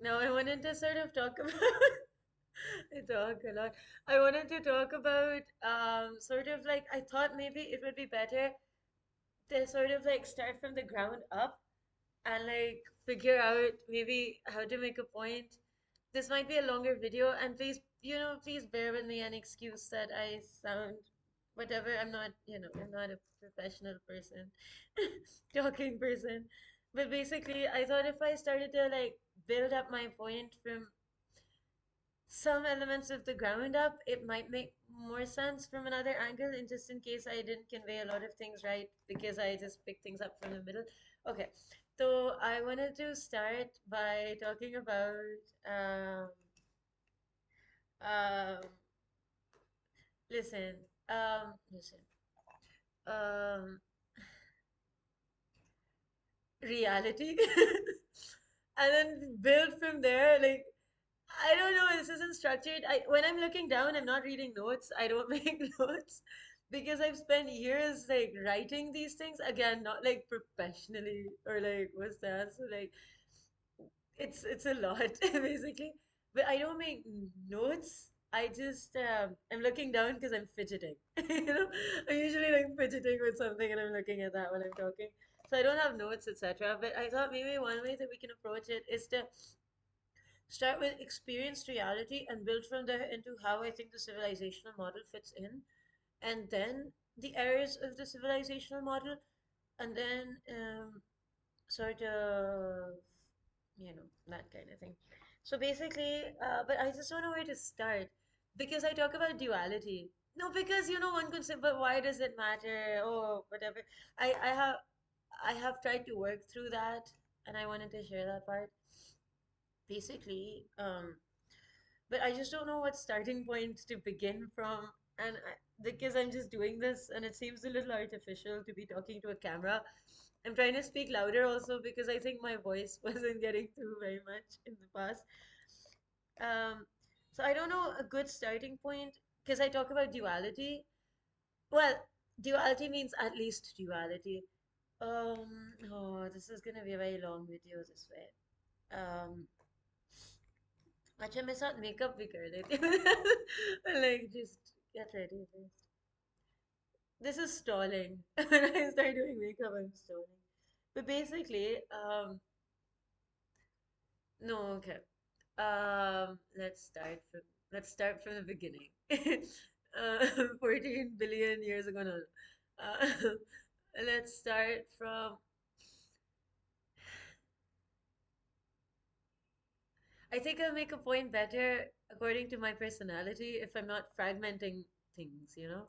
Now I wanted to sort of talk about I talk a lot. I wanted to talk about sort of like I thought maybe it would be better to sort of like start from the ground up and like figure out maybe how to make a point. This might be a longer video, and please, please bear with me and excuse that I sound whatever. I'm not a professional person, talking person. But basically, I thought if I started to like build up my point from some elements of the ground up, it might make more sense from another angle, and just in case I didn't convey a lot of things right because I just picked things up from the middle. Okay, so I wanted to start by talking about um, um, listen, listen, um, reality, and then build from there. Like I don't know, this isn't structured. When I'm looking down, I'm not reading notes. I don't make notes because I've spent years like writing these things again, not like professionally or like what's that? So like it's a lot basically. But I don't make notes. I just I'm looking down because I'm fidgeting. You know, I'm usually like fidgeting with something and I'm looking at that while I'm talking. So I don't have notes, etc. But I thought maybe one way that we can approach it is to start with experienced reality and build from there into how I think the civilizational model fits in, and then the errors of the civilizational model, and then sort of, that kind of thing. So basically, but I just don't know where to start because I talk about duality. No, because one could say, but why does it matter? Oh, whatever. I have tried to work through that, and I wanted to share that part. Basically, but I just don't know what starting point to begin from. Because I'm just doing this and it seems a little artificial to be talking to a camera. I'm trying to speak louder also because I think my voice wasn't getting through very much in the past. Um, so I don't know a good starting point because I talk about duality. Well, duality means at least duality. Oh, this is gonna be a very long video this way. अच्छा मैं साथ makeup भी कर देती हूँ like just get ready first. This is stalling. When I start doing makeup, I'm stalling. But basically, no, okay. Let's start from the beginning. 14 billion years ago, no. Uh, let's start from. I think I'll make a point better according to my personality if I'm not fragmenting things, you know?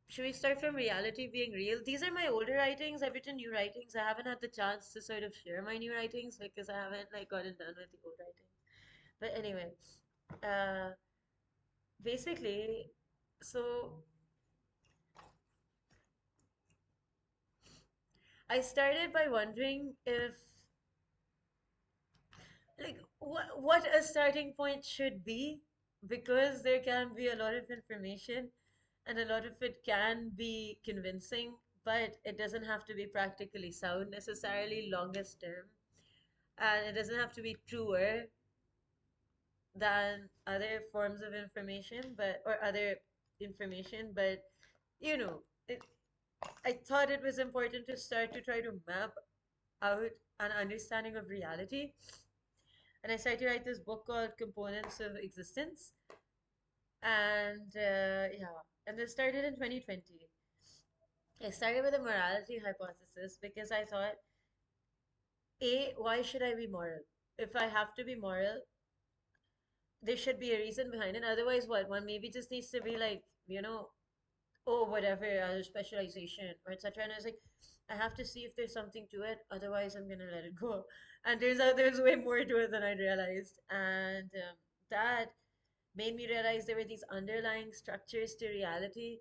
Should we start from reality being real? These are my older writings. I've written new writings. I haven't had the chance to sort of share my new writings because I haven't like gotten done with the old writings. But anyway, uh, basically, so I started by wondering if like what a starting point should be because there can be a lot of information and a lot of it can be convincing, but it doesn't have to be practically sound necessarily longest term, and it doesn't have to be truer than other forms of information, but or other information, but you know, it, I thought it was important to start to try to map out an understanding of reality, and I started to write this book called Components of Existence, and yeah, and this started in 2020. I started with a morality hypothesis because I thought, A, why should I be moral? If I have to be moral, there should be a reason behind it. Otherwise, what? One maybe just needs to be like, oh, whatever, specialization or etc. And I was like, I have to see if there's something to it. Otherwise, I'm gonna let it go. And turns out there's way more to it than I realized. And that made me realize there were these underlying structures to reality.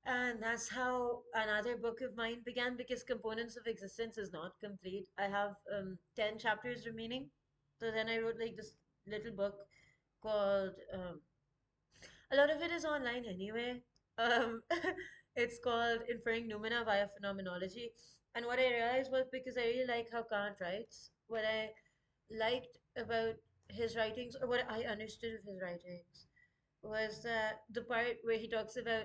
And that's how another book of mine began because Components of Existence is not complete. I have 10 chapters remaining. So then I wrote like this little book called a lot of it is online anyway. Um, it's called Inferring Noumena via Phenomenology. And what I realized was because I really like how Kant writes, what I liked about his writings, or what I understood of his writings, was that the part where he talks about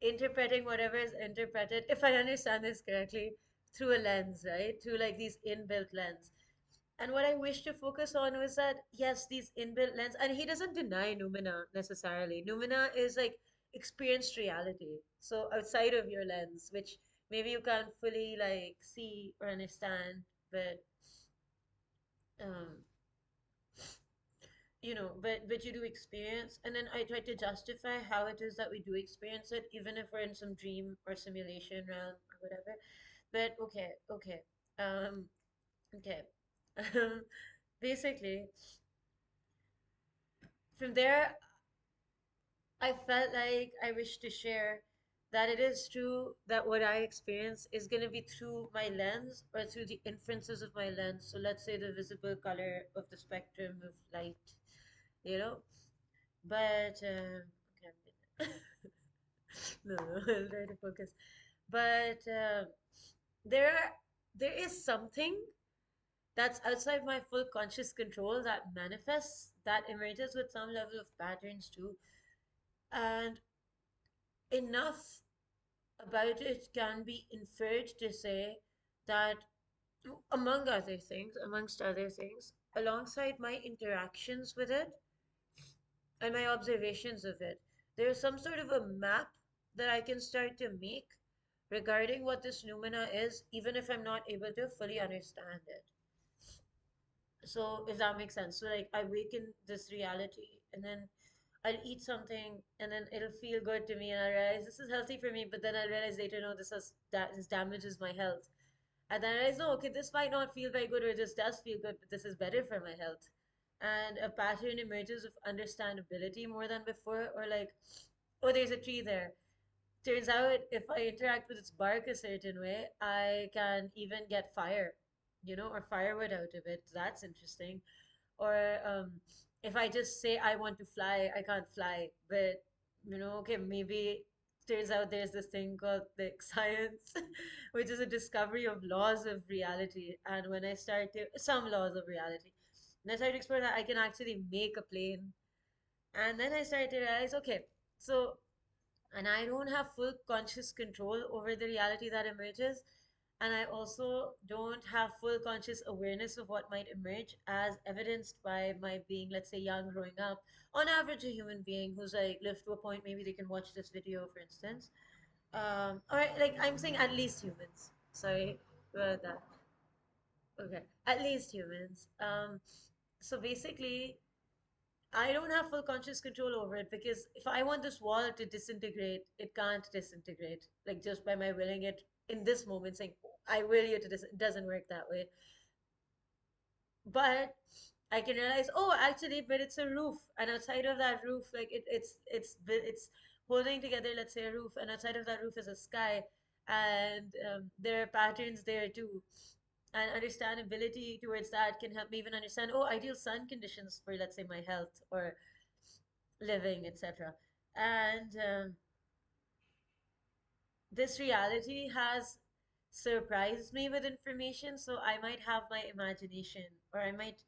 interpreting whatever is interpreted, if I understand this correctly, through a lens, right? Through like these inbuilt lens. And what I wish to focus on was that, yes, these inbuilt lens, and he doesn't deny noumena necessarily. Noumena is like experienced reality. So outside of your lens, which maybe you can't fully like see or understand, but um, but you do experience. And then I try to justify how it is that we do experience it, even if we're in some dream or simulation realm or whatever. But okay. Um, okay. Basically, from there, I felt like I wish to share that it is true that what I experience is going to be through my lens or through the inferences of my lens. So let's say the visible color of the spectrum of light, you know? But, okay, no, I'll try to focus. But there are, there is something that's outside my full conscious control that manifests, that emerges with some level of patterns too. And enough about it can be inferred to say that, amongst other things, alongside my interactions with it and my observations of it, there's some sort of a map that I can start to make regarding what this noumena is, even if I'm not able to fully understand it. So, if that makes sense. So, like, I wake in this reality and then I'll eat something and then it'll feel good to me and I realize this is healthy for me, but then I realize later, no, this damages my health. And then I realize, no, okay, this might not feel very good or this does feel good, but this is better for my health. And a pattern emerges of understandability more than before, or like, oh, there's a tree there. Turns out if I interact with its bark a certain way, I can even get fire, or firewood out of it. That's interesting. Or if I just say I want to fly, I can't fly. But okay, maybe turns out there's this thing called like science, which is a discovery of laws of reality. And when I start to some laws of reality, and I started to explore that, I can actually make a plane. And then I started to realize, okay, so and I don't have full conscious control over the reality that emerges. And I also don't have full conscious awareness of what might emerge, as evidenced by my being, let's say, young growing up. On average, a human being who's like lived to a point, maybe they can watch this video, for instance. Or like I'm saying, at least humans. Sorry about that. Okay, at least humans. So basically, I don't have full conscious control over it because if I want this wall to disintegrate, it can't disintegrate. Like just by my willing it in this moment, saying I will you to it doesn't work that way. But I can realize, oh, actually, but it's a roof, and outside of that roof, like it's holding together, let's say, a roof, and outside of that roof is a sky, and there are patterns there too. And understandability towards that can help me even understand, oh, ideal sun conditions for, let's say, my health or living, etc. And this reality has surprised me with information, so I might have my imagination or I might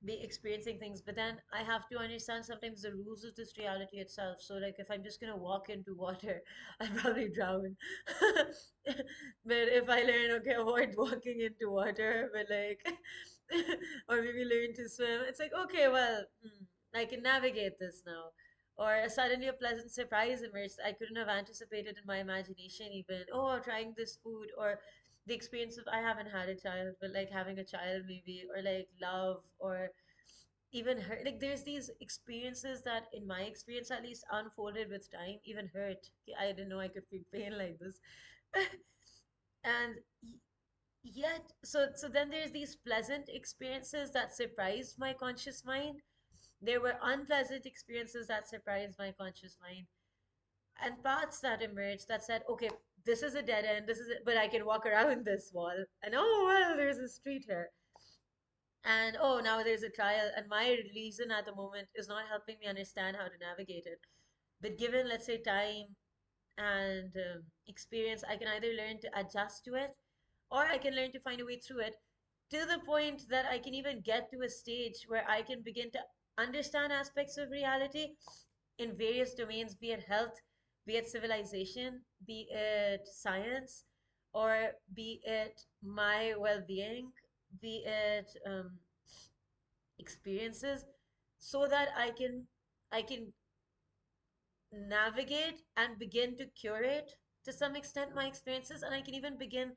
be experiencing things, but then I have to understand sometimes the rules of this reality itself. So, like, if I'm just gonna walk into water, I'll probably drown. But if I learn, okay, avoid walking into water, but like, or maybe learn to swim, it's like, okay, well, I can navigate this now. Or suddenly a pleasant surprise emerged I couldn't have anticipated in my imagination, even. Oh, trying this food, or the experience of I haven't had a child, but like having a child maybe, or like love, or even hurt. Like there's these experiences that, in my experience at least, unfolded with time, even hurt. I didn't know I could feel pain like this. And yet, so then there's these pleasant experiences that surprised my conscious mind. There were unpleasant experiences that surprised my conscious mind, and paths that emerged that said, okay, this is a dead end, this is it, but I can walk around this wall, and oh well, there's a street here, and oh, now there's a trial, and my reason at the moment is not helping me understand how to navigate it. But given, let's say, time and experience, I can either learn to adjust to it, or I can learn to find a way through it to the point that I can even get to a stage where I can begin to understand aspects of reality in various domains, be it health, be it civilization, be it science, or be it my well being, be it experiences, so that I can navigate and begin to curate to some extent my experiences, and I can even begin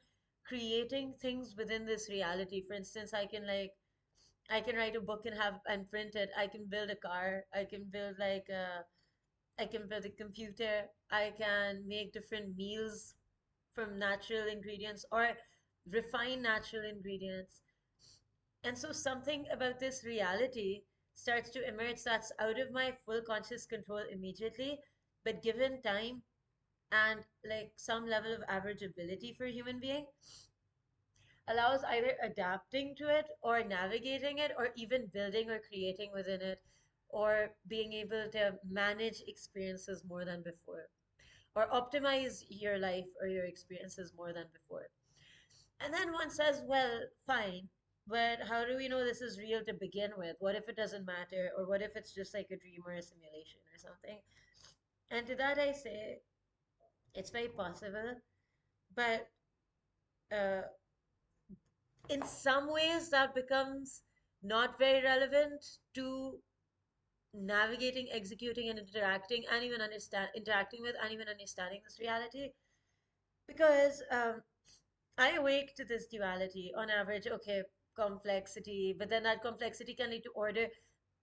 creating things within this reality. For instance, I can write a book and have and print it. I can build a car. I can build a computer. I can make different meals from natural ingredients or refine natural ingredients. And so something about this reality starts to emerge that's out of my full conscious control immediately, but given time and like some level of average ability for a human being, allows either adapting to it or navigating it or even building or creating within it or being able to manage experiences more than before or optimize your life or your experiences more than before. And then one says, well, fine, but how do we know this is real to begin with? What if it doesn't matter? Or what if it's just like a dream or a simulation or something? And to that I say, it's very possible, but uh, in some ways that becomes not very relevant to navigating, executing, and interacting, and even interacting with, and even understanding this reality. Because I awake to this duality on average, okay, complexity, but then that complexity can lead to order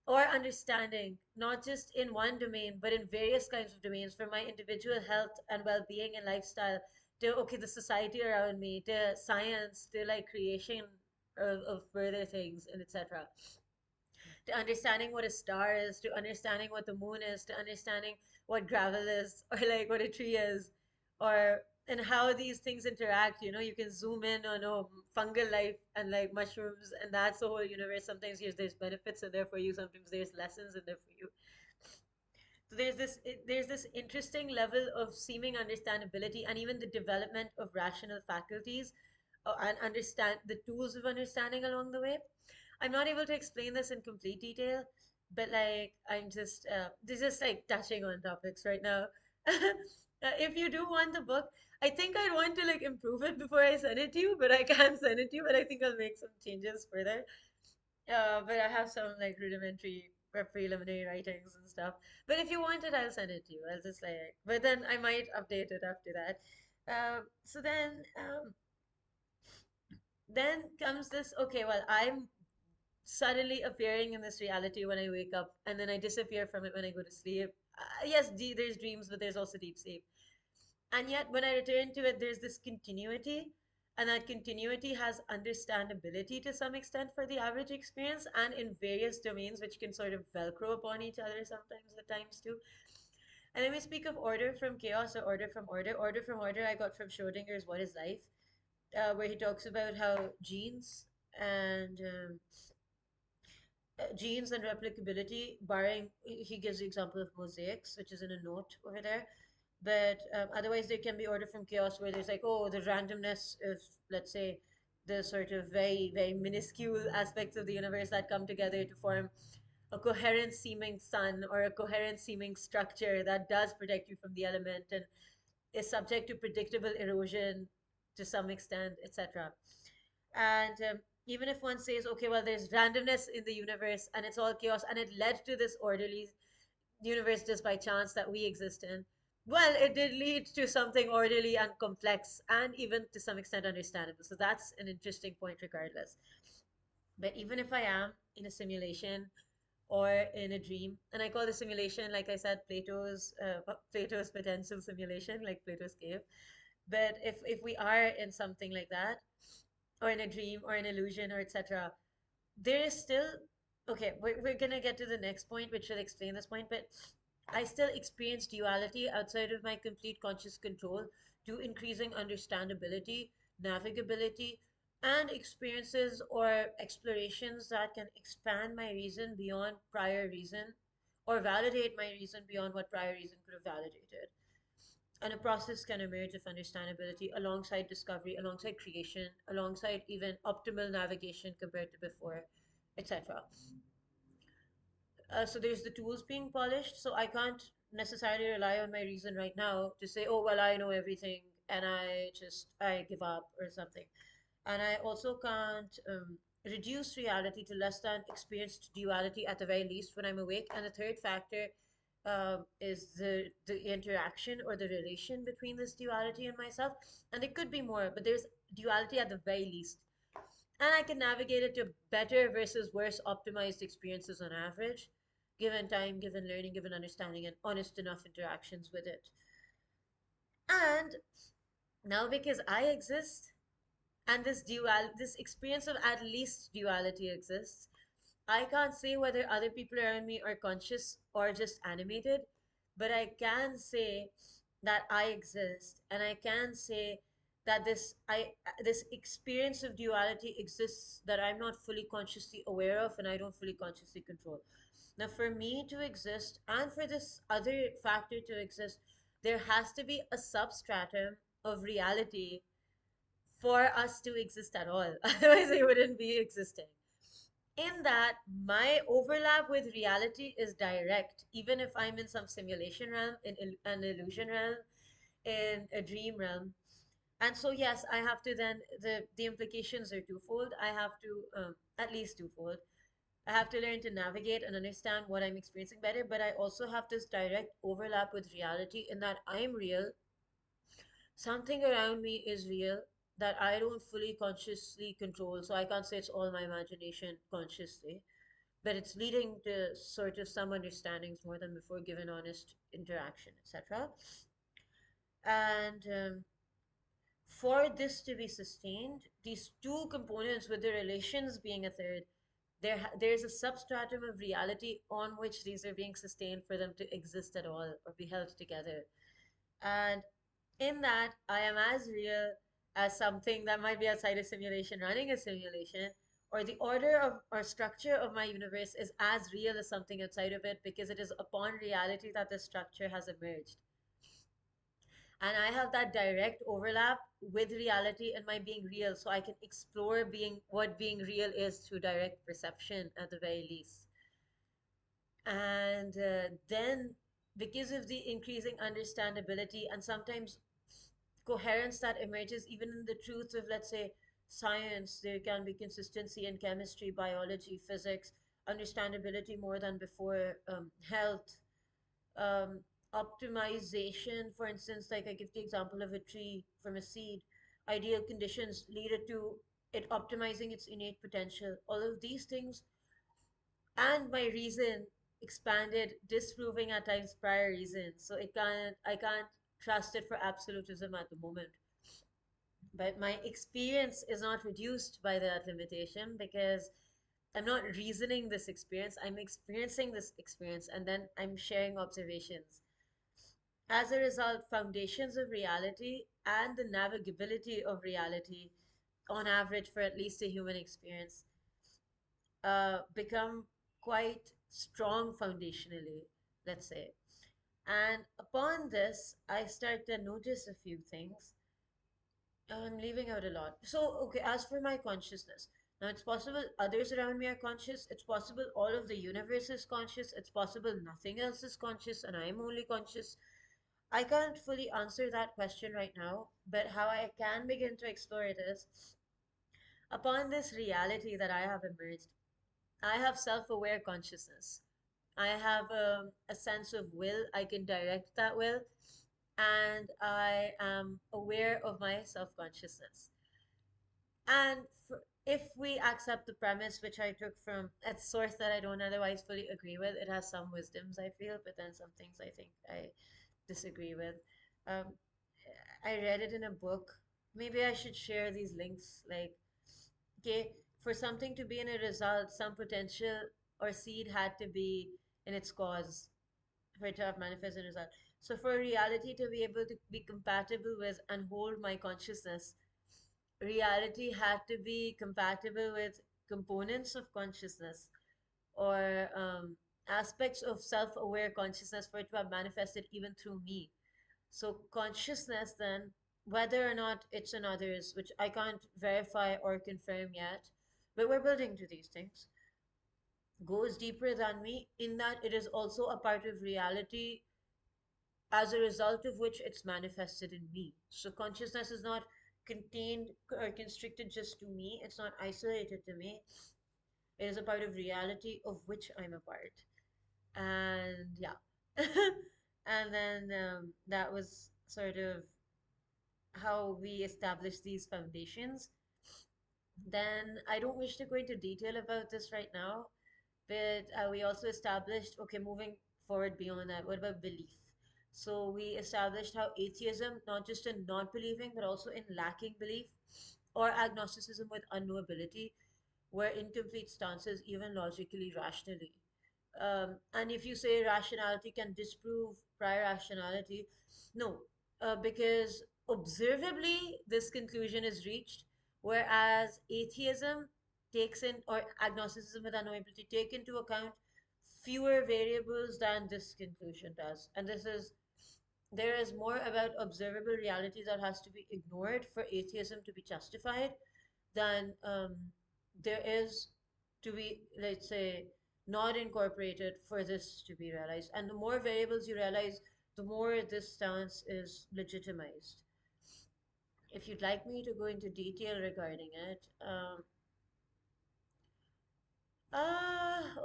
or understanding, not just in one domain, but in various kinds of domains, from my individual health and well being and lifestyle to, okay, the society around me, to science, to like creation of further things, and etc. To understanding what a star is, to understanding what the moon is, to understanding what gravel is, or like what a tree is, or and how these things interact. You know, you can zoom in on fungal life and like mushrooms, and that's the whole universe. Sometimes there's benefits in there for you, sometimes there's lessons in there for you. So there's this interesting level of seeming understandability and even the development of rational faculties and understand the tools of understanding along the way. I'm not able to explain this in complete detail, but like I'm just this is like touching on topics right now. If you do want the book, I think I'd want to like improve it before I send it to you, but I can't send it to you. But I think I'll make some changes further. But I have some like rudimentary or preliminary writings and stuff. But if you want it, I'll send it to you. I'll just like, but then I might update it after that. So then comes this, okay, well, I'm suddenly appearing in this reality when I wake up, and then I disappear from it when I go to sleep. Yes, there's dreams, but there's also deep sleep. And yet, when I return to it, there's this continuity, and that continuity has understandability to some extent for the average experience, and in various domains, which can sort of velcro upon each other sometimes at times too. And then we speak of order from chaos or order from order. Order from order, I got from Schrodinger's What is Life, where he talks about how genes and replicability, barring he gives the example of mosaics, which is in a note over there. But otherwise, there can be order from chaos, where there's like, oh, the randomness of, let's say, the sort of very, very minuscule aspects of the universe that come together to form a coherent seeming sun or a coherent seeming structure that does protect you from the element and is subject to predictable erosion to some extent, etc. And even if one says, okay, well, there's randomness in the universe and it's all chaos and it led to this orderly universe just by chance that we exist in, well, it did lead to something orderly and complex and even to some extent understandable. So that's an interesting point, regardless. But even if I am in a simulation or in a dream, and I call the simulation, like I said, Plato's potential simulation, like Plato's cave. But if we are in something like that, or in a dream or an illusion or etc., there is still, okay, we're gonna get to the next point which will explain this point, but I still experience duality outside of my complete conscious control to increasing understandability, navigability, and experiences or explorations that can expand my reason beyond prior reason or validate my reason beyond what prior reason could have validated. And a process can emerge of understandability alongside discovery, alongside creation, alongside even optimal navigation compared to before, etc. So there's the tools being polished. So I can't necessarily rely on my reason right now to say, oh, well, I know everything and I give up or something. And I also can't reduce reality to less than experienced duality at the very least when I'm awake. And the third factor is the interaction or the relation between this duality and myself. And it could be more, but there's duality at the very least. And I can navigate it to better versus worse optimized experiences on average, given time, given learning, given understanding, and honest enough interactions with it. And now, because I exist, and this experience of at least duality exists, I can't say whether other people around me are conscious or just animated, but I can say that I exist, and I can say that this experience of duality exists that I'm not fully consciously aware of and I don't fully consciously control. Now, for me to exist and for this other factor to exist, there has to be a substratum of reality for us to exist at all. Otherwise, I wouldn't be existing. In that, my overlap with reality is direct, even if I'm in some simulation realm, in an illusion realm, in a dream realm. And so, yes, I have to then, the implications are twofold. I have to, at least twofold. I have to learn to navigate and understand what I'm experiencing better, but I also have this direct overlap with reality in that I'm real. Something around me is real that I don't fully consciously control. So I can't say it's all my imagination consciously, but it's leading to sort of some understandings more than before, given honest interaction, etc. And for this to be sustained, these two components, with the relations being a third, there's a substratum of reality on which these are being sustained for them to exist at all or be held together. And in that, I am as real as something that might be outside a simulation running a simulation, or the order of or structure of my universe is as real as something outside of it because it is upon reality that the structure has emerged. And I have that direct overlap with reality and my being real, so I can explore being what being real is through direct perception at the very least. And then, because of the increasing understandability and sometimes coherence that emerges even in the truth of, let's say, science, there can be consistency in chemistry, biology, physics, understandability more than before, health, um, optimization. For instance, like I give the example of a tree from a seed, ideal conditions lead it to it optimizing its innate potential. All of these things and my reason expanded, disproving at times prior reasons. So I can't trust it for absolutism at the moment. But my experience is not reduced by that limitation because I'm not reasoning this experience, I'm experiencing this experience and then I'm sharing observations. As a result, foundations of reality and the navigability of reality, on average, for at least a human experience, become quite strong foundationally, let's say. And upon this, I start to notice a few things. I'm leaving out a lot. So, okay, as for my consciousness, now it's possible others around me are conscious. It's possible all of the universe is conscious. It's possible nothing else is conscious and I'm only conscious. I can't fully answer that question right now, but how I can begin to explore it is upon this reality that I have emerged, I have self aware consciousness. I have a sense of will. I can direct that will. And I am aware of my self consciousness. And if we accept the premise, which I took from a source that I don't otherwise fully agree with, it has some wisdoms, I feel, but then some things I think I disagree with. Um, I read it in a book. Maybe I should share these links. Like, okay, for something to be in a result, some potential or seed had to be in its cause for it to have manifest in result. So for reality to be able to be compatible with and hold my consciousness, reality had to be compatible with components of consciousness or aspects of self-aware consciousness for it to have manifested even through me. So consciousness then, whether or not it's in others, which I can't verify or confirm yet, but we're building to these things, goes deeper than me in that it is also a part of reality as a result of which it's manifested in me. So consciousness is not contained or constricted just to me, it's not isolated to me. It is a part of reality of which I'm a part. And yeah. And then that was sort of how we established these foundations. Then I don't wish to go into detail about this right now, but we also established, okay, moving forward beyond that, what about belief? So we established how atheism, not just in not believing, but also in lacking belief, or agnosticism with unknowability, were incomplete stances, even logically, rationally. And if you say rationality can disprove prior rationality, no, because observably this conclusion is reached, whereas atheism takes in, or agnosticism with unknowability take into account fewer variables than this conclusion does. And this is, there is more about observable reality that has to be ignored for atheism to be justified than there is to be, let's say, not incorporated for this to be realized. And the more variables you realize, the more this stance is legitimized. If you'd like me to go into detail regarding it,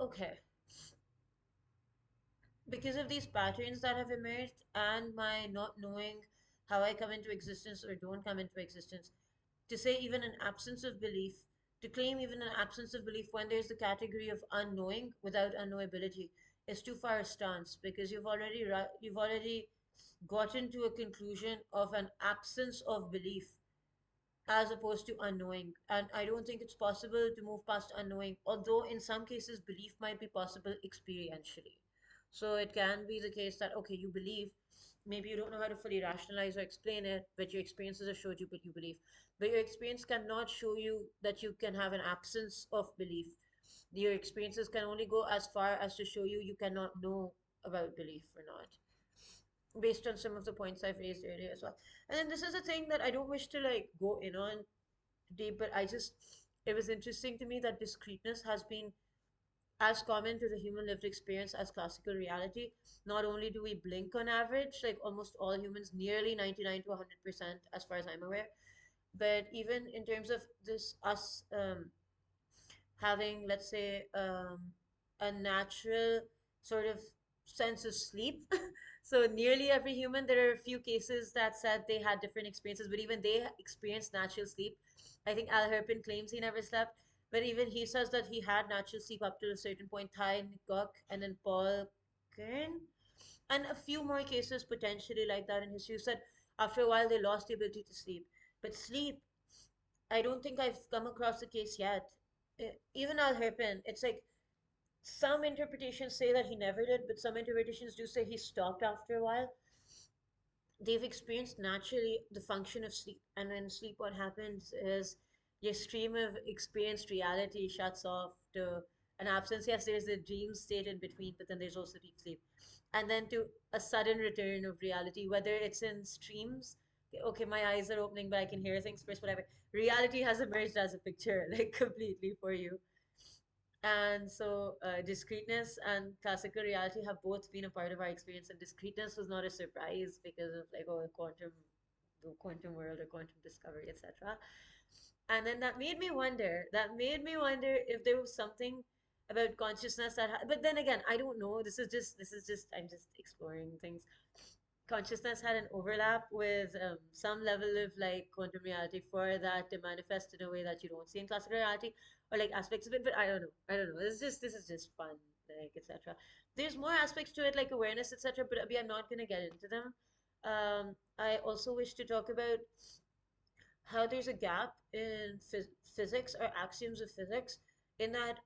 okay. Because of these patterns that have emerged and my not knowing how I come into existence or don't come into existence, to say even an absence of belief, to claim even an absence of belief when there's the category of unknowing without unknowability is too far a stance, because you've already gotten to a conclusion of an absence of belief as opposed to unknowing. And I don't think it's possible to move past unknowing, although in some cases belief might be possible experientially. So it can be the case that, okay, you believe, maybe you don't know how to fully rationalize or explain it, but your experiences have showed you, but you believe. But your experience cannot show you that you can have an absence of belief. Your experiences can only go as far as to show you you cannot know about belief or not, based on some of the points I've raised earlier as well. And then this is a thing that I don't wish to like go in on deep, but I just, it was interesting to me that discreteness has been as common to the human lived experience as classical reality. Not only do we blink on average, like almost all humans, nearly 99 to 100%, as far as I'm aware, but even in terms of this, us having, let's say, a natural sort of sense of sleep. So nearly every human, there are a few cases that said they had different experiences, but even they experienced natural sleep. I think Al Herpin claims he never slept, but even he says that he had natural sleep up to a certain point. Ty Cook and then Paul Kern, and a few more cases potentially like that in history, who said after a while they lost the ability to sleep. But sleep, I don't think I've come across the case yet. Even Al Herpin, it's like some interpretations say that he never did, but some interpretations do say he stopped after a while. They've experienced naturally the function of sleep. And when sleep, what happens is your stream of experienced reality shuts off to an absence. Yes, there's a dream state in between, but then there's also deep sleep. And then to a sudden return of reality, whether it's in streams, okay, my eyes are opening, but I can hear things first, whatever. Reality has emerged as a picture, like completely for you. And so, discreteness and classical reality have both been a part of our experience. And discreteness was not a surprise because of like, oh, quantum, the quantum world or quantum discovery, etc. And then that made me wonder. That made me wonder if there was something about consciousness that. But then again, I don't know. This is just. This is just. I'm just exploring things. Consciousness had an overlap with some level of like quantum reality for that to manifest in a way that you don't see in classical reality, or like aspects of it. But I don't know. I don't know. This is just fun, like etc. There's more aspects to it, like awareness, etc. But I'm not gonna get into them. I also wish to talk about how there's a gap in physics or axioms of physics, in that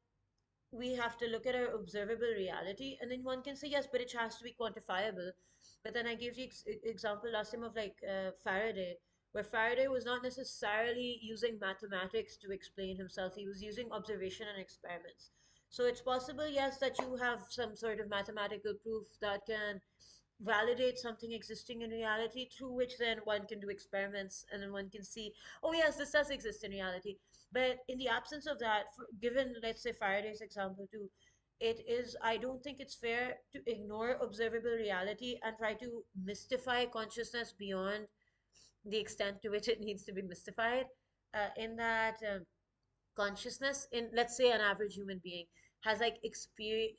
we have to look at our observable reality, and then one can say yes, but it has to be quantifiable. But then I gave the example last time of like Faraday, where Faraday was not necessarily using mathematics to explain himself, he was using observation and experiments. So it's possible, yes, that you have some sort of mathematical proof that can validate something existing in reality, through which then one can do experiments and then one can see, oh yes, this does exist in reality. But in the absence of that, given, let's say, Faraday's example too, I don't think it's fair to ignore observable reality and try to mystify consciousness beyond the extent to which it needs to be mystified. In that consciousness, in, let's say, an average human being has like experience,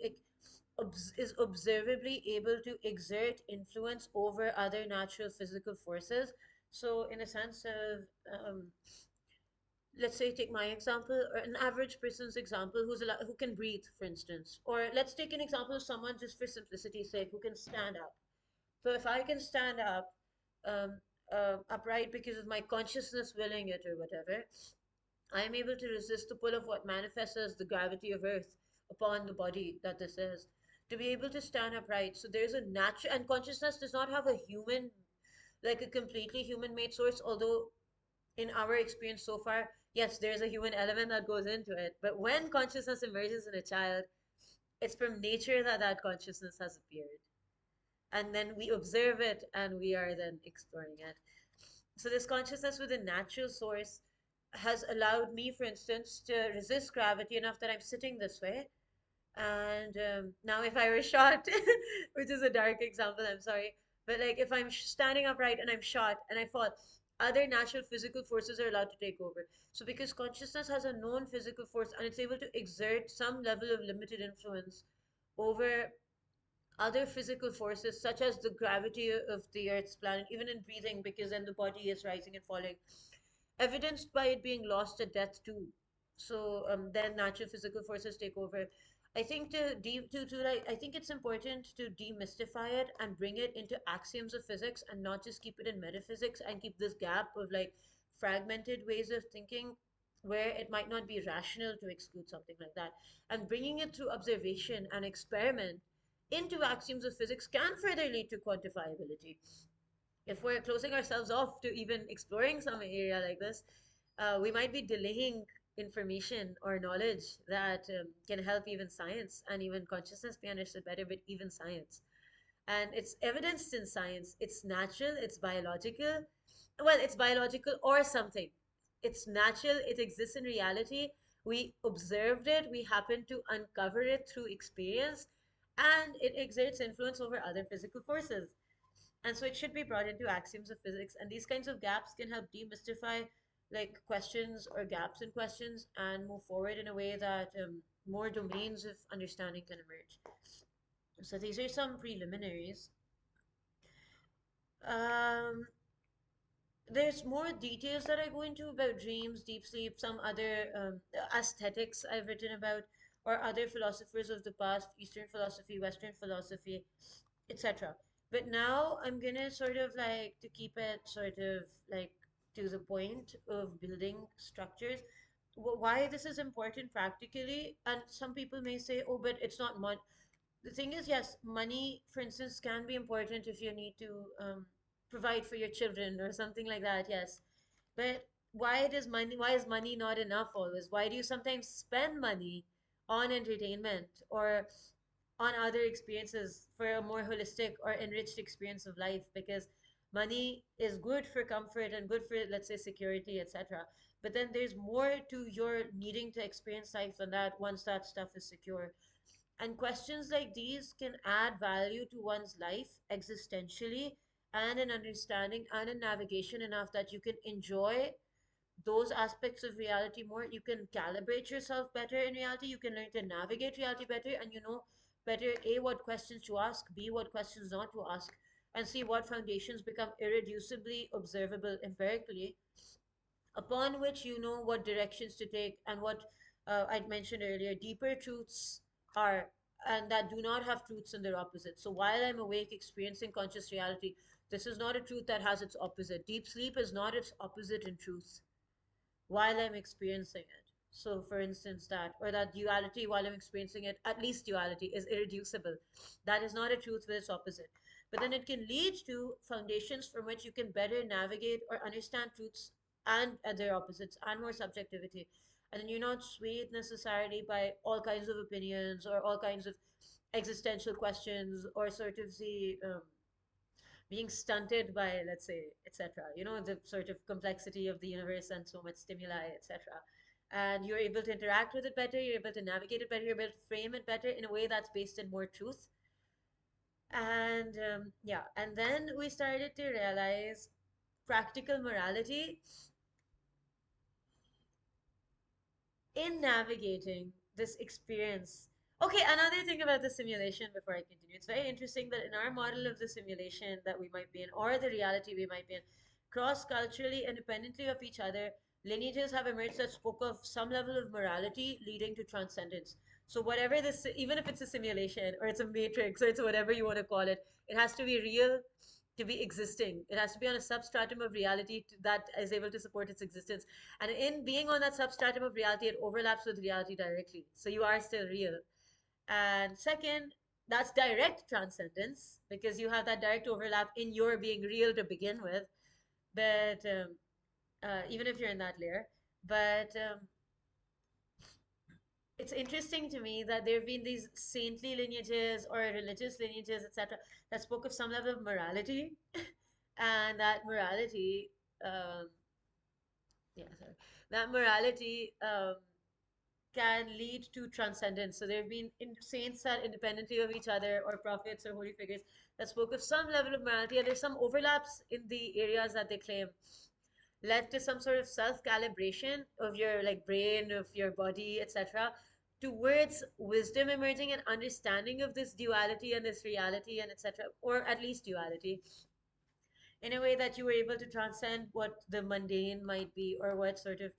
is observably able to exert influence over other natural physical forces. So in a sense of, let's say, take my example or an average person's example, who can breathe, for instance, or let's take an example of someone, just for simplicity's sake, who can stand up. So if I can stand up, um, upright, because of my consciousness willing it or whatever, I am able to resist the pull of what manifests as the gravity of Earth upon the body that this is. To be able to stand upright. So there's a natural, and consciousness does not have a human, like a completely human made source, although in our experience so far, yes, there's a human element that goes into it. But when consciousness emerges in a child, it's from nature that that consciousness has appeared. And then we observe it and we are then exploring it. So this consciousness with a natural source has allowed me, for instance, to resist gravity enough that I'm sitting this way. And now, if I were shot, which is a dark example, I'm sorry, but like if I'm standing upright and I'm shot and I fall, other natural physical forces are allowed to take over. So, because consciousness has a known physical force and it's able to exert some level of limited influence over other physical forces, such as the gravity of the Earth's planet, even in breathing, because then the body is rising and falling, evidenced by it being lost at death too. So then natural physical forces take over. I think to like, I think it's important to demystify it and bring it into axioms of physics and not just keep it in metaphysics and keep this gap of like fragmented ways of thinking where it might not be rational to exclude something like that. And bringing it through observation and experiment into axioms of physics can further lead to quantifiability. If we're closing ourselves off to even exploring some area like this, we might be delaying information or knowledge that can help even science and even consciousness be understood better, but even science. And it's evidenced in science. It's natural, it's biological. Well, it's biological or something. It's natural, it exists in reality. We observed it, we happened to uncover it through experience, and it exerts influence over other physical forces. And so it should be brought into axioms of physics. And these kinds of gaps can help demystify like questions or gaps in questions and move forward in a way that more domains of understanding can emerge. So these are some preliminaries. Um, there's more details that I go into about dreams, deep sleep, some other aesthetics I've written about, or other philosophers of the past, Eastern philosophy, Western philosophy, etc. But now I'm gonna sort of like to keep it sort of like to the point of building structures. Why this is important practically, and some people may say, oh, but it's not money. The thing is, yes, money, for instance, can be important if you need to provide for your children or something like that. Yes, but why is money not enough always? Why do you sometimes spend money on entertainment or on other experiences for a more holistic or enriched experience of life? Because money is good for comfort and good for, let's say, security, etc. But then there's more to your needing to experience life than that once that stuff is secure. And questions like these can add value to one's life existentially and in understanding and in navigation enough that you can enjoy those aspects of reality more. You can calibrate yourself better in reality. You can learn to navigate reality better, and you know better A, what questions to ask, B, what questions not to ask, and see what foundations become irreducibly observable empirically, upon which you know what directions to take and what I'd mentioned earlier, deeper truths are, and that do not have truths in their opposite. So while I'm awake, experiencing conscious reality, this is not a truth that has its opposite. Deep sleep is not its opposite in truth while I'm experiencing it. So, for instance, that, or that duality while I'm experiencing it, at least duality is irreducible. That is not a truth with its opposite. But then it can lead to foundations from which you can better navigate or understand truths and their opposites and more subjectivity. And then you're not swayed necessarily by all kinds of opinions or all kinds of existential questions or sort of the being stunted by, let's say, etc. The sort of complexity of the universe and so much stimuli, etc. And you're able to interact with it better, you're able to navigate it better, you're able to frame it better in a way that's based in more truth. And yeah, and then we started to realize practical morality in navigating this experience. Okay, another thing about the simulation before I continue. It's very interesting that in our model of the simulation that we might be in, or the reality we might be in, cross culturally, independently of each other, lineages have emerged that spoke of some level of morality leading to transcendence. So, whatever this, even if it's a simulation or it's a matrix or it's whatever you want to call it has to be real to be existing. It has to be on a substratum of reality that is able to support its existence. And in being on that substratum of reality, it overlaps with reality directly. So you are still real. And second, that's direct transcendence because you have that direct overlap in your being real to begin with. But even if you're in that layer, but it's interesting to me that there have been these saintly lineages or religious lineages, etc., that spoke of some level of morality, and that morality, um, yeah, sorry, that morality can lead to transcendence. So there have been saints that independently of each other, or prophets or holy figures that spoke of some level of morality, and there's some overlaps in the areas that they claim led to some sort of self-calibration of your like brain, of your body, etc., towards wisdom emerging and understanding of this duality and this reality and etc., or at least duality, in a way that you were able to transcend what the mundane might be, or what sort of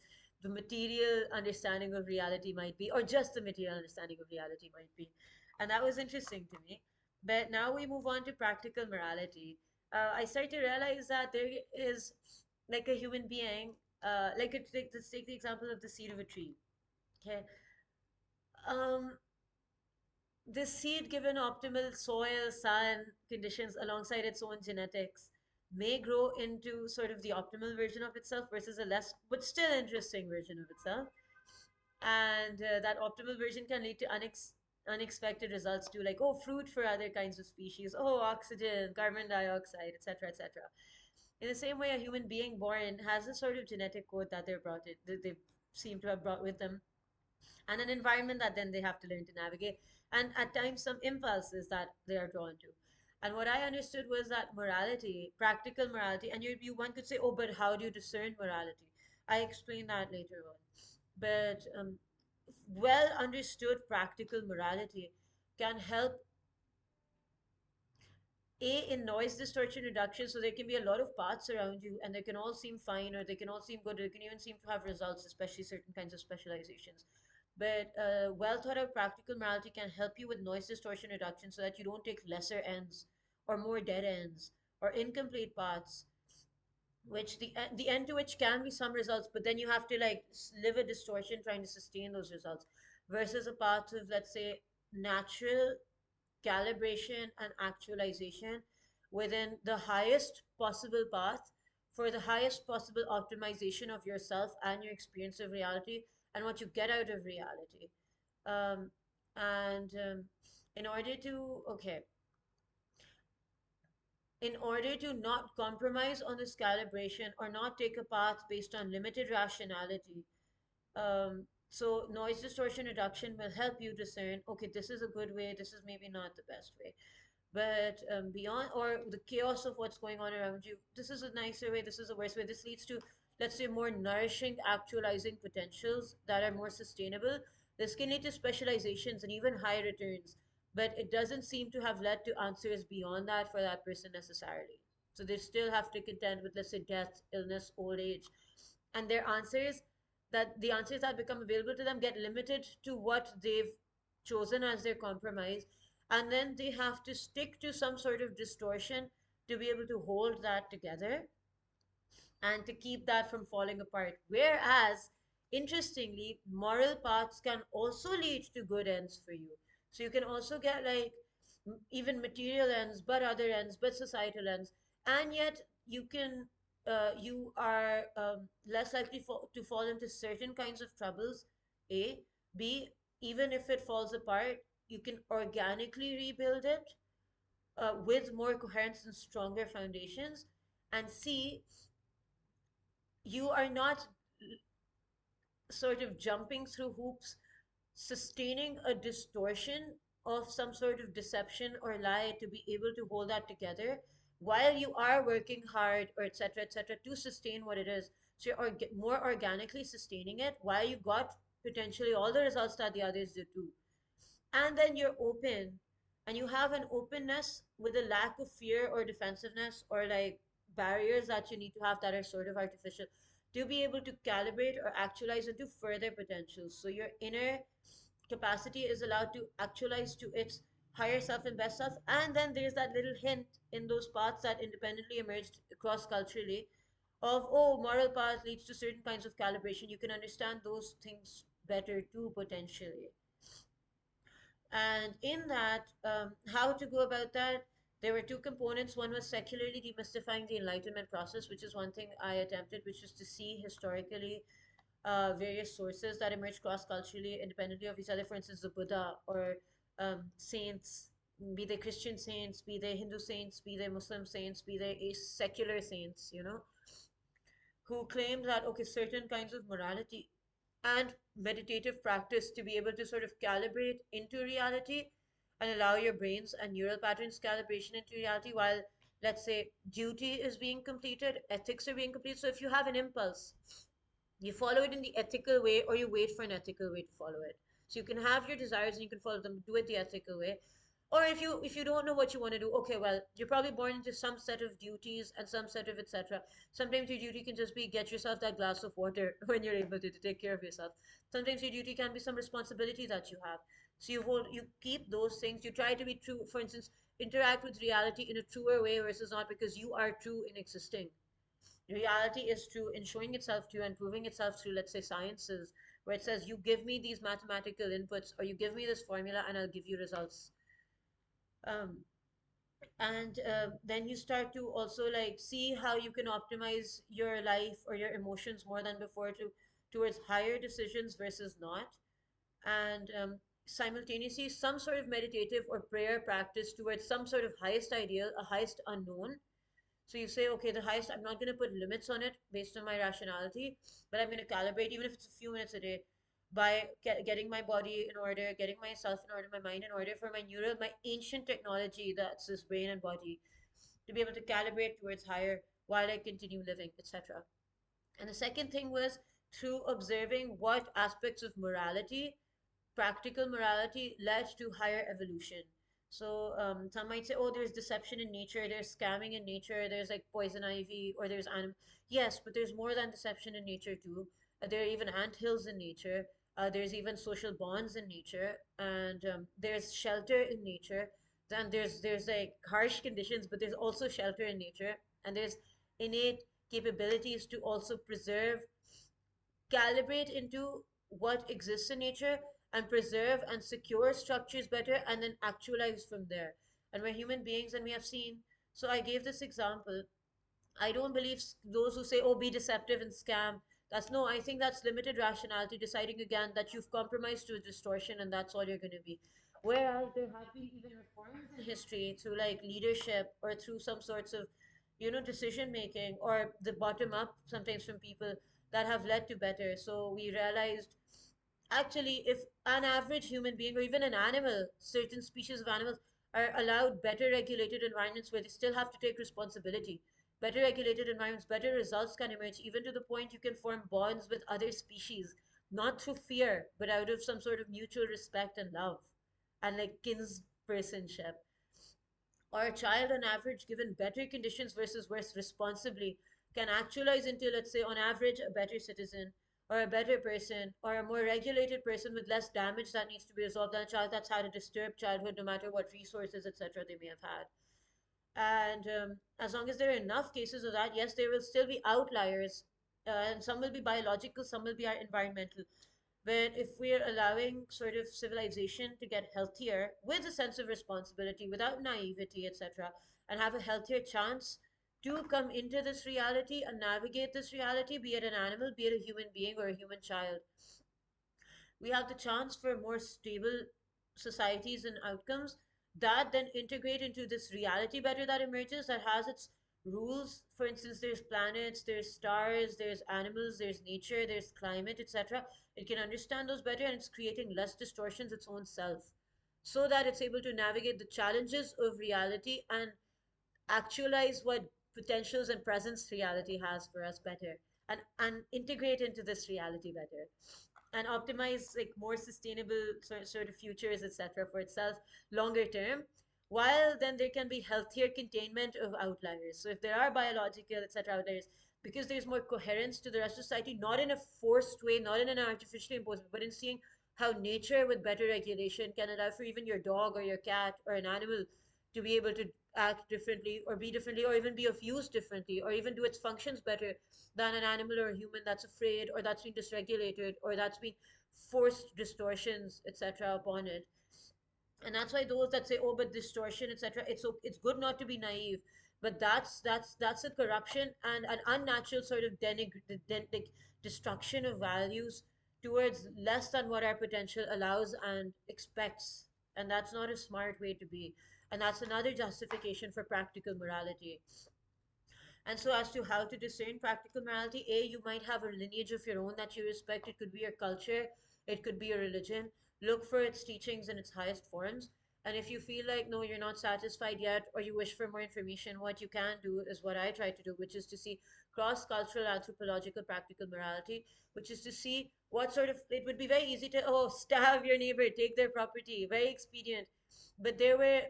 the material understanding of reality might be, or just the material understanding of reality might be. And that was interesting to me. But now we move on to practical morality. I start to realize that there is like a human being, let's take the example of the seed of a tree. Okay. Um, this seed, given optimal soil, sun conditions alongside its own genetics, may grow into sort of the optimal version of itself versus a less, but still interesting version of itself. And that optimal version can lead to unexpected results too, like, oh, fruit for other kinds of species, oh, oxygen, carbon dioxide, etc., etc. In the same way, a human being born has a sort of genetic code that they're brought in, that they seem to have brought with them, and an environment that then they have to learn to navigate, and at times some impulses that they are drawn to. And what I understood was that morality, practical morality, and one could say, oh, but how do you discern morality? I explain that later on. But well understood practical morality can help in noise distortion reduction. So there can be a lot of paths around you and they can all seem fine, or they can all seem good, or they can even seem to have results, especially certain kinds of specializations. But well thought out practical morality can help you with noise distortion reduction so that you don't take lesser ends or more dead ends or incomplete paths, which the end to which can be some results, but then you have to like live a distortion trying to sustain those results, versus a path of, let's say, natural calibration and actualization within the highest possible path for the highest possible optimization of yourself and your experience of reality and what you get out of reality. Um, and in order to, okay, in order to not compromise on this calibration or not take a path based on limited rationality, so noise distortion reduction will help you discern, okay, this is a good way, this is maybe not the best way. But beyond, or the chaos of what's going on around you, this is a nicer way, this is a worse way. This leads to, let's say, more nourishing, actualizing potentials that are more sustainable. This can lead to specializations and even high returns, but it doesn't seem to have led to answers beyond that for that person necessarily. So they still have to contend with, let's say, death, illness, old age, and their answers, that the answers that become available to them get limited to what they've chosen as their compromise, and then they have to stick to some sort of distortion to be able to hold that together and to keep that from falling apart. Whereas, interestingly, moral paths can also lead to good ends for you. So you can also get like even material ends, but other ends, but societal ends, and yet you are less likely to fall into certain kinds of troubles. A, B, even if it falls apart, you can organically rebuild it, with more coherence and stronger foundations. And C, you are not sort of jumping through hoops, sustaining a distortion of some sort of deception or lie to be able to hold that together while you are working hard or etc to sustain what it is. So you're more organically sustaining it while you got potentially all the results that the others do too. And then you're open and you have an openness with a lack of fear or defensiveness or like barriers that you need to have that are sort of artificial to be able to calibrate or actualize into further potentials. So your inner capacity is allowed to actualize to its higher self and best self. And then there's that little hint in those paths that independently emerged cross culturally of, oh, moral path leads to certain kinds of calibration. You can understand those things better too, potentially. And in that, how to go about that, there were two components. One was secularly demystifying the Enlightenment process, which is one thing I attempted, which is to see historically various sources that emerge cross-culturally, independently of each other. For instance, the Buddha or saints, be they Christian saints, be they Hindu saints, be they Muslim saints, be they secular saints, who claim that, okay, certain kinds of morality and meditative practice to be able to sort of calibrate into reality and allow your brains and neural patterns calibration into reality while, let's say, duty is being completed, ethics are being completed. So if you have an impulse, you follow it in the ethical way or you wait for an ethical way to follow it. So you can have your desires and you can follow them, do it the ethical way. Or if you don't know what you want to do, okay, well, you're probably born into some set of duties and some set of etc. Sometimes your duty can just be get yourself that glass of water when you're able to take care of yourself. Sometimes your duty can be some responsibility that you have. So you keep those things. You try to be true. For instance, interact with reality in a truer way versus not because you are true in existing. Reality is true in showing itself to you and proving itself through, let's say, sciences, where it says, you give me these mathematical inputs or you give me this formula and I'll give you results. Um, and then you start to also like see how you can optimize your life or your emotions more than before towards higher decisions versus not. And simultaneously, some sort of meditative or prayer practice towards some sort of highest ideal, a highest unknown. So you say, okay, the highest, I'm not going to put limits on it based on my rationality, but I'm going to calibrate, even if it's a few minutes a day, by getting my body in order, getting myself in order, my mind in order for my neural, my ancient technology that's this brain and body, to be able to calibrate towards higher while I continue living, etc. And the second thing was through observing what aspects of morality, practical morality, led to higher evolution. So some might say, oh, there's deception in nature, there's scamming in nature, there's like poison ivy, or there's anim. Yes, but there's more than deception in nature too. There are even ant hills in nature. There's even social bonds in nature, and there's shelter in nature. Then there's like harsh conditions, but there's also shelter in nature, and there's innate capabilities to also preserve, calibrate into what exists in nature and preserve and secure structures better and then actualize from there. And we're human beings and we have seen. So I gave this example. I don't believe those who say, oh, be deceptive and scam. That's no, I think that's limited rationality, deciding again that you've compromised to a distortion and that's all you're going to be. Whereas there have been even reforms in history through like leadership or through some sorts of, decision making or the bottom up sometimes from people that have led to better. So we realized actually, if an average human being or even an animal, certain species of animals are allowed better regulated environments where they still have to take responsibility, better regulated environments, better results can emerge, even to the point you can form bonds with other species, not through fear, but out of some sort of mutual respect and love and like kinspersonship. Or a child on average given better conditions versus worse responsibly can actualize into, let's say, on average a better citizen or a better person or a more regulated person with less damage that needs to be resolved than a child that's had a disturbed childhood no matter what resources etc they may have had. And as long as there are enough cases of that, yes, there will still be outliers, and some will be biological, some will be environmental. But if we're allowing sort of civilization to get healthier with a sense of responsibility, without naivety, etc., and have a healthier chance to come into this reality and navigate this reality, be it an animal, be it a human being or a human child, we have the chance for more stable societies and outcomes that then integrate into this reality better that emerges, that has its rules. For instance, there's planets, there's stars, there's animals, there's nature, there's climate, etc. It can understand those better, and it's creating less distortions its own self, so that it's able to navigate the challenges of reality and actualize what potentials and presence reality has for us better, and integrate into this reality better, and optimize like more sustainable sort of futures, etc., for itself longer term, while then there can be healthier containment of outliers. So if there are biological, etc., outliers, because there's more coherence to the rest of society, not in a forced way, not in an artificially imposed way, but in seeing how nature with better regulation can allow for even your dog or your cat or an animal to be able to act differently or be differently or even be of use differently or even do its functions better than an animal or a human that's afraid or that's been dysregulated or that's been forced distortions, etc., upon it. And that's why those that say, oh, but distortion, etc., it's good not to be naive, but that's a corruption and an unnatural sort of like destruction of values towards less than what our potential allows and expects. And that's not a smart way to be. And that's another justification for practical morality. And so, as to how to discern practical morality, A, you might have a lineage of your own that you respect. It could be your culture, it could be your religion. Look for its teachings in its highest forms. And if you feel like, no, you're not satisfied yet, or you wish for more information, what you can do is what I try to do, which is to see cross cultural anthropological practical morality, which is to see what sort of, it would be very easy to, oh, stab your neighbor, take their property, very expedient. But there were,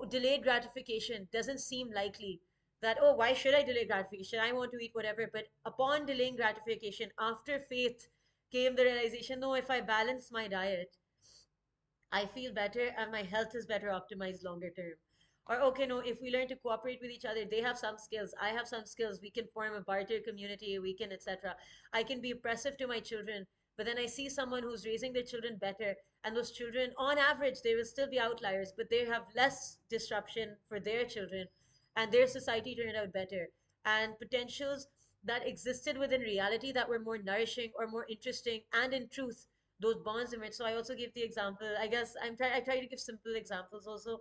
delayed gratification doesn't seem likely, that, oh, why should I delay gratification? I want to eat whatever. But upon delaying gratification, after faith came the realization, no, if I balance my diet, I feel better and my health is better optimized longer term. Or, okay, no, if we learn to cooperate with each other, they have some skills, I have some skills, we can form a barter community, we can, etc. I can be oppressive to my children, but then I see someone who's raising their children better, and those children, on average, they will still be outliers, but they have less disruption for their children, and their society turned out better. And potentials that existed within reality that were more nourishing or more interesting, and in truth, those bonds emerge. So I also give the example. I guess I try to give simple examples also.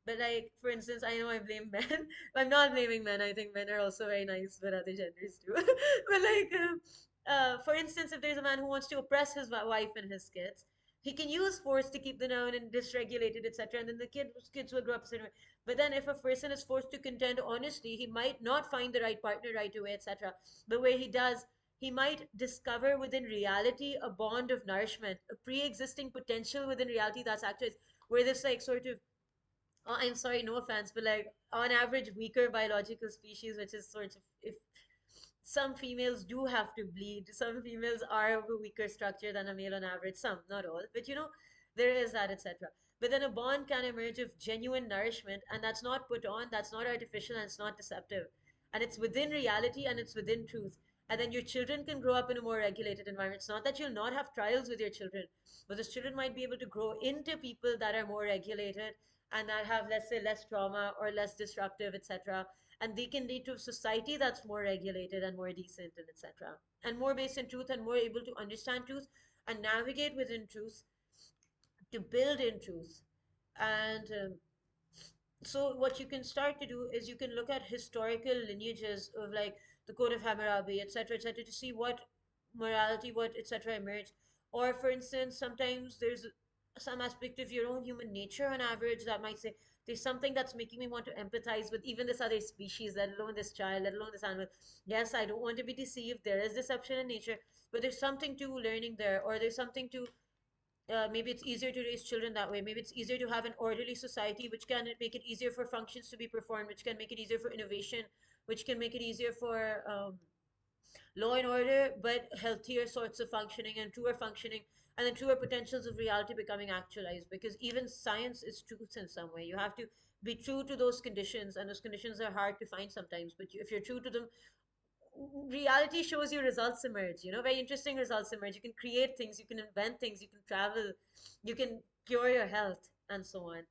But like for instance, I know I blame men. I'm not blaming men. I think men are also very nice with other genders too. But like for instance, if there's a man who wants to oppress his wife and his kids, he can use force to keep them down and dysregulated, etc. And then the kids will grow up a certain way. But then if a person is forced to contend honestly, he might not find the right partner right away, etc. But where he does, he might discover within reality a bond of nourishment, a pre-existing potential within reality that's actually where this like sort of, oh, I'm sorry, no offense, but like on average weaker biological species, which is sort of, if some females do have to bleed, some females are of a weaker structure than a male on average, some, not all, but there is that, etc. But then a bond can emerge of genuine nourishment, and that's not put on, that's not artificial, and it's not deceptive, and it's within reality and it's within truth. And then your children can grow up in a more regulated environment. It's not that you'll not have trials with your children, but those children might be able to grow into people that are more regulated and that have, let's say, less trauma or less disruptive, etc. And they can lead to a society that's more regulated and more decent, and etc., and more based in truth and more able to understand truth and navigate within truth to build in truth. And so what you can start to do is you can look at historical lineages of like the Code of Hammurabi, etc., to see what morality, what etc. emerged. Or for instance, sometimes there's some aspect of your own human nature on average that might say there's something that's making me want to empathize with even this other species, let alone this child, let alone this animal. Yes, I don't want to be deceived. There is deception in nature, but there's something to learning there, or there's something to, maybe it's easier to raise children that way. Maybe it's easier to have an orderly society, which can make it easier for functions to be performed, which can make it easier for innovation, which can make it easier for law and order, but healthier sorts of functioning and truer functioning, and then truer potentials of reality becoming actualized. Because even science is truth in some way. You have to be true to those conditions, and those conditions are hard to find sometimes. But if you're true to them, reality shows you results emerge, very interesting results emerge. You can create things, you can invent things, you can travel, you can cure your health, and so on.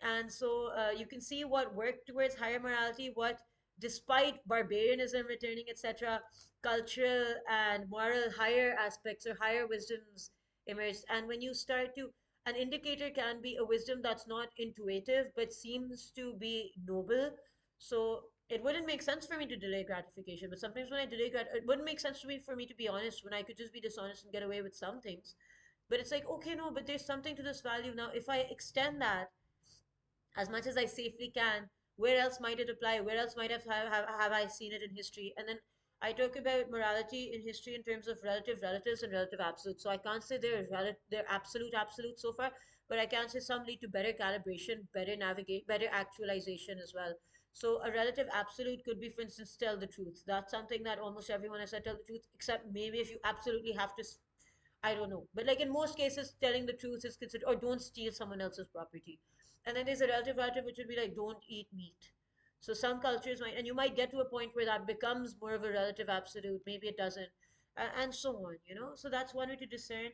And so you can see what worked towards higher morality, what, despite barbarianism returning, etc., cultural and moral higher aspects or higher wisdoms emerged. And when you start to An indicator can be a wisdom that's not intuitive but seems to be noble. So it wouldn't make sense for me to delay gratification, but sometimes when I it wouldn't make sense to me for me to be honest when I could just be dishonest and get away with some things. But it's like, okay, no, but there's something to this value now. If I extend that as much as I safely can. Where else might it apply? Where else might have I seen it in history? And then I talk about morality in history in terms of relative relatives and relative absolutes. So I can't say they're absolute absolute so far, but I can say some lead to better calibration, better actualization as well. So a relative absolute could be, for instance, tell the truth. That's something that almost everyone has said, tell the truth, except maybe if you absolutely have to I don't know. But like in most cases, telling the truth is considered, or don't steal someone else's property. And then there's a relative which would be like, don't eat meat. So some cultures might, and you might get to a point where that becomes more of a relative absolute. Maybe it doesn't, and so on. So that's one way to discern.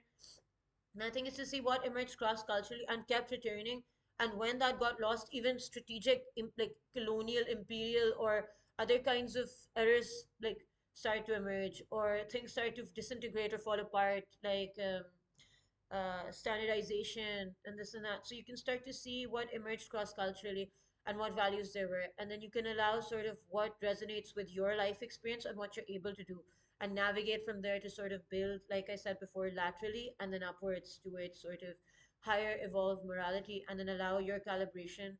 And I think it's to see what emerged cross culturally and kept returning, and when that got lost, even strategic, like colonial, imperial, or other kinds of errors like start to emerge, or things start to disintegrate or fall apart, like standardization and this and that. So you can start to see what emerged cross culturally and what values there were. And then you can allow sort of what resonates with your life experience and what you're able to do and navigate from there to sort of build, like I said before, laterally and then upwards towards sort of higher evolved morality and then allow your calibration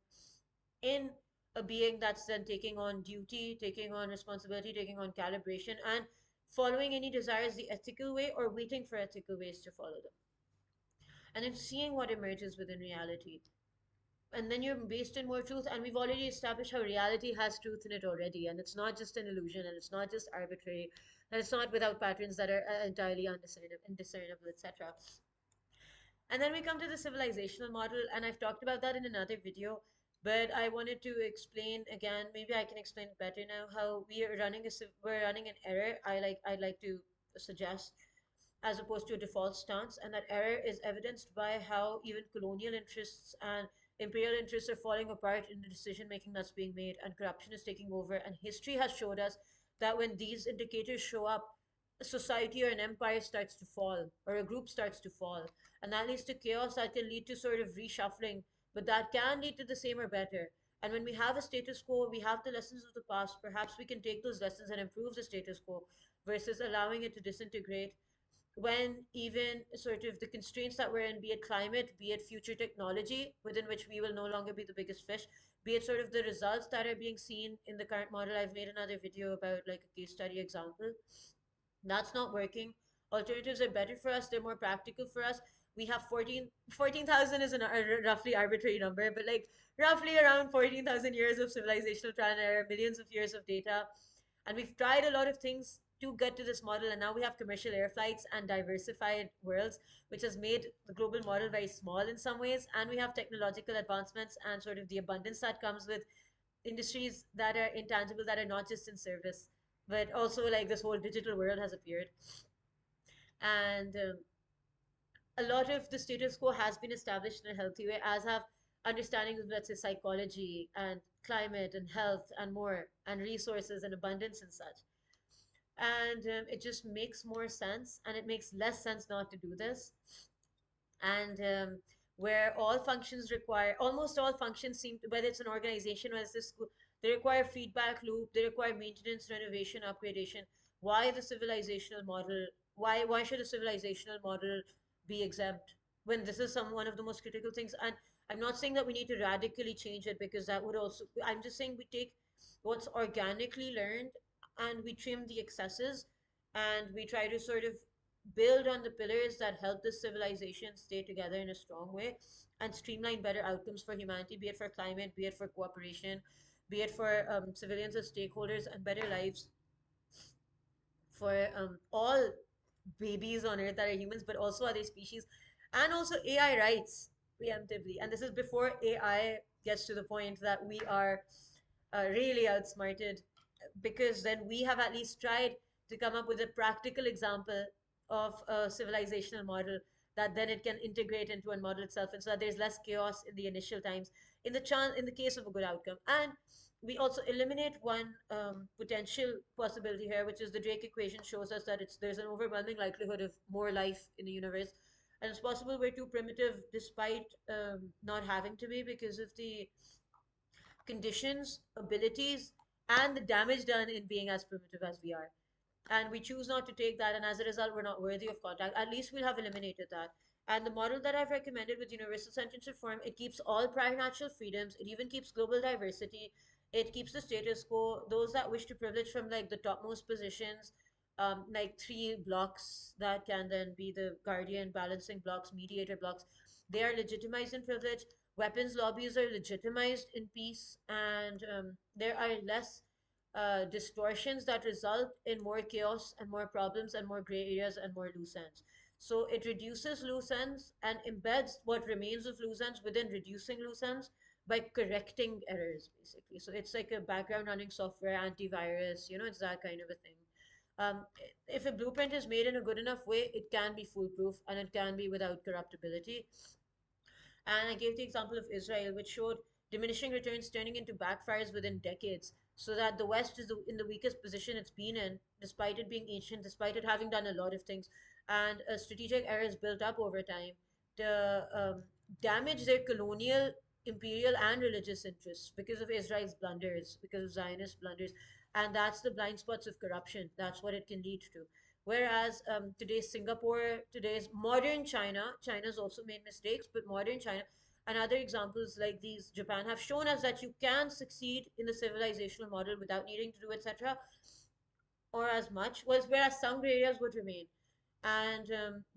in a being that's then taking on duty, taking on responsibility, taking on calibration, and following any desires the ethical way or waiting for ethical ways to follow them and then seeing what emerges within reality. And then you're based in more truth, and we've already established how reality has truth in it already, and it's not just an illusion, and it's not just arbitrary, and it's not without patterns that are entirely indiscernible, etc. And then we come to the civilizational model, and I've talked about that in another video, but I wanted to explain again. Maybe I can explain it better now. How we're running an error. I'd like to suggest as opposed to a default stance, and that error is evidenced by how even colonial interests and imperial interests are falling apart in the decision making that's being made, and corruption is taking over. And history has showed us that when these indicators show up, a society or an empire starts to fall, or a group starts to fall, and that leads to chaos that can lead to sort of reshuffling, but that can lead to the same or better. And when we have a status quo, we have the lessons of the past. Perhaps we can take those lessons and improve the status quo versus allowing it to disintegrate when even sort of the constraints that we're in, be it climate, be it future technology, within which we will no longer be the biggest fish, be it sort of the results that are being seen in the current model. I've made another video about like a case study example. That's not working. Alternatives are better for us, they're more practical for us. We have 14,000 is a roughly arbitrary number, but like roughly around 14,000 years of civilizational trial and error, millions of years of data. And we've tried a lot of things to get to this model, and now we have commercial air flights and diversified worlds, which has made the global model very small in some ways. And we have technological advancements and sort of the abundance that comes with industries that are intangible, that are not just in service, but also like this whole digital world has appeared. And a lot of the status quo has been established in a healthy way, as have understanding of, let's say, psychology and climate and health and more, and resources and abundance and such. And it just makes more sense, and it makes less sense not to do this. And where all functions require, almost all functions seem to, whether it's an organization, whether it's a school, they require feedback loop, they require maintenance, renovation, upgradation. Why the civilizational model? Why should a civilizational model be exempt when this is one of the most critical things? And I'm not saying that we need to radically change it, because that would also, I'm just saying we take what's organically learned and we trim the excesses, and we try to sort of build on the pillars that help this civilization stay together in a strong way and streamline better outcomes for humanity, be it for climate, be it for cooperation, be it for civilians as stakeholders, and better lives for all babies on Earth that are humans, but also other species, and also AI rights preemptively. And this is before AI gets to the point that we are really outsmarted, because then we have at least tried to come up with a practical example of a civilizational model that then it can integrate into a model itself, and so that there's less chaos in the initial times in the case of a good outcome. And we also eliminate one potential possibility here, which is the Drake equation shows us that there's an overwhelming likelihood of more life in the universe, And it's possible we're too primitive despite not having to be, because of the conditions, abilities, and the damage done in being as primitive as we are. And we choose not to take that, and as a result, we're not worthy of contact. At least we'll have eliminated that. And the model that I've recommended with universal sentence reform, it keeps all prior natural freedoms, it even keeps global diversity, it keeps the status quo. Those that wish to privilege from like the topmost positions, like three blocks that can then be the guardian, balancing blocks, mediator blocks, they are legitimized in privilege. Weapons lobbies are legitimized in peace, and there are less distortions that result in more chaos and more problems and more gray areas and more loose ends. So it reduces loose ends and embeds what remains of loose ends within reducing loose ends by correcting errors, basically. So it's like a background running software, antivirus, it's that kind of a thing. Um, if a blueprint is made in a good enough way, it can be foolproof and it can be without corruptibility. And I gave the example of Israel, which showed diminishing returns turning into backfires within decades, so that the West is in the weakest position it's been in, despite it being ancient, despite it having done a lot of things, and strategic errors built up over time to damage their colonial, imperial, and religious interests because of Israel's blunders, because of Zionist blunders. And that's the blind spots of corruption. That's what it can lead to. Whereas today's Singapore, today's modern China, China's also made mistakes, but modern China and other examples like these, Japan, have shown us that you can succeed in the civilizational model without needing to do, etc., or as much, whereas some gray areas would remain. And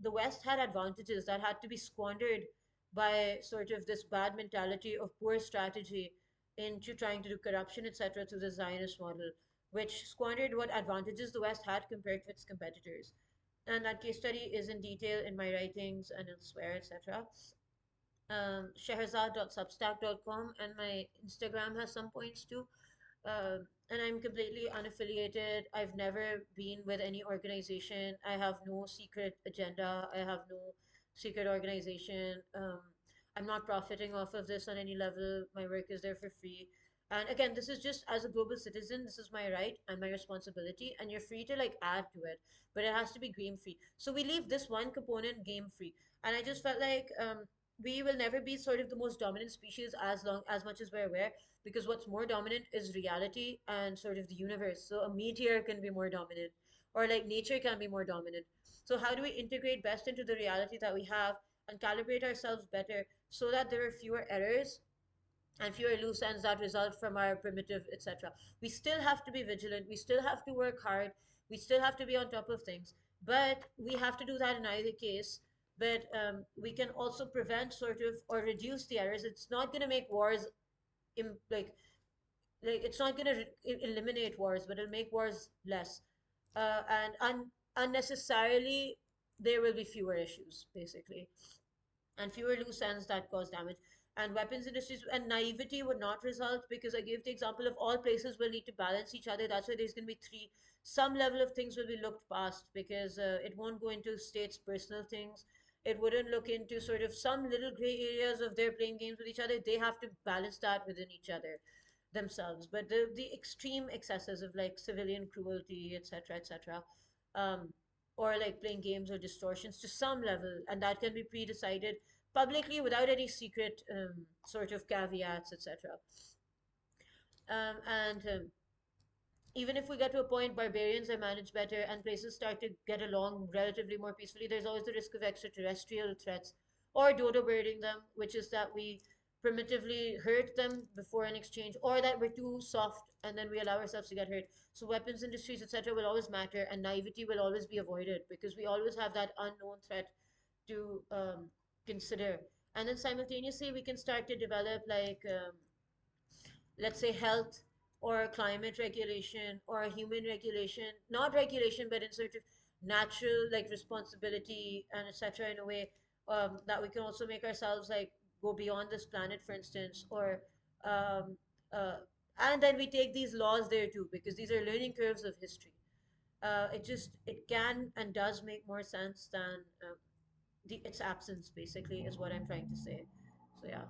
the West had advantages that had to be squandered by sort of this bad mentality of poor strategy into trying to do corruption, etc., through the Zionist model, which squandered what advantages the West had compared to its competitors. And that case study is in detail in my writings and elsewhere, etc. Shehrazad.substack.com, and my Instagram has some points too. And I'm completely unaffiliated. I've never been with any organization. I have no secret agenda. I have no secret organization. I'm not profiting off of this on any level. My work is there for free. And again, this is just as a global citizen, this is my right and my responsibility, and you're free to like add to it, but it has to be game free. So we leave this one component game free, and I just felt like we will never be sort of the most dominant species as much as we're aware, because what's more dominant is reality and sort of the universe. So a meteor can be more dominant, or like nature can be more dominant. So how do we integrate best into the reality that we have and calibrate ourselves better so that there are fewer errors and fewer loose ends that result from our primitive, etc. We still have to be vigilant, we still have to work hard, we still have to be on top of things, but we have to do that in either case. But we can also prevent sort of or reduce the errors. It's not going to make wars Im- like it's not going to eliminate wars, but it'll make wars less, and unnecessarily there will be fewer issues, basically, and fewer loose ends that cause damage. And weapons industries and naivety would not result, because I gave the example of all places will need to balance each other. That's why there's going to be three. Some level of things will be looked past, because it won't go into states' personal things. It wouldn't look into sort of some little gray areas of their playing games with each other. They have to balance that within each other themselves. But the extreme excesses of like civilian cruelty, etc., etc., um, or like playing games or distortions to some level, and that can be pre-decided publicly without any secret sort of caveats, etc. And even if we get to a point barbarians are managed better and places start to get along relatively more peacefully, there's always the risk of extraterrestrial threats or dodo birding them, which is that we primitively hurt them before an exchange, or that we're too soft and then we allow ourselves to get hurt. So weapons industries, etc., will always matter, and naivety will always be avoided, because we always have that unknown threat to consider. And then simultaneously, we can start to develop like let's say health or climate regulation or human regulation, not regulation, but in sort of natural like responsibility and etc. in a way that we can also make ourselves like go beyond this planet, for instance, or um, uh, and then we take these laws there too, because these are learning curves of history. It can and does make more sense than its absence, basically, is what I'm trying to say. So yeah.